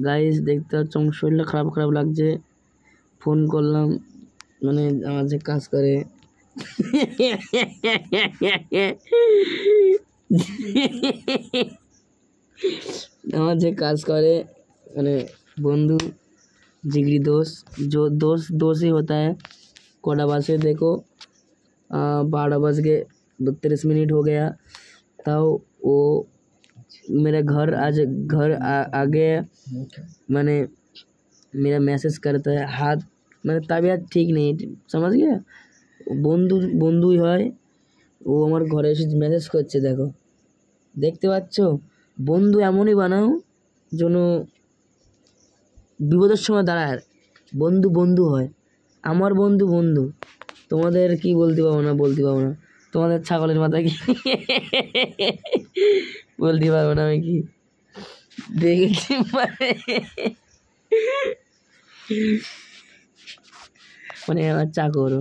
Guys দেখতে পাচ্ছ আমার শরীরটা খারাপ খারাপ লাগছে। ফোন করলাম, মানে আমার যে কাজ করে আমার যে কাজ করে মানে बंधु जिगरी दोस्त, जो दोस्त दोस्त ही होता है। कोड़ा बजे देखो 12:32 हो गया था। वो मेरा घर आज घर आ गए। मैंने मेरा मैसेज करता है हाथ, মানে तबीयत ठीक नहीं, समझ गया। বন্ধু বন্ধুই হয়, ও আমার ঘরে এসে মেসেজ করছে। দেখো, দেখতে পাচ্ছ, বন্ধু এমনই বানাও যেন বিপদের সময় দাঁড়ায়। বন্ধু বন্ধু হয়, আমার বন্ধু বন্ধু। তোমাদের কি বলতে পারবো না, তোমাদের ছাগলের মাথা কি বলতে পারবো না আমি কি দেখেছি মানে আমার চাকর।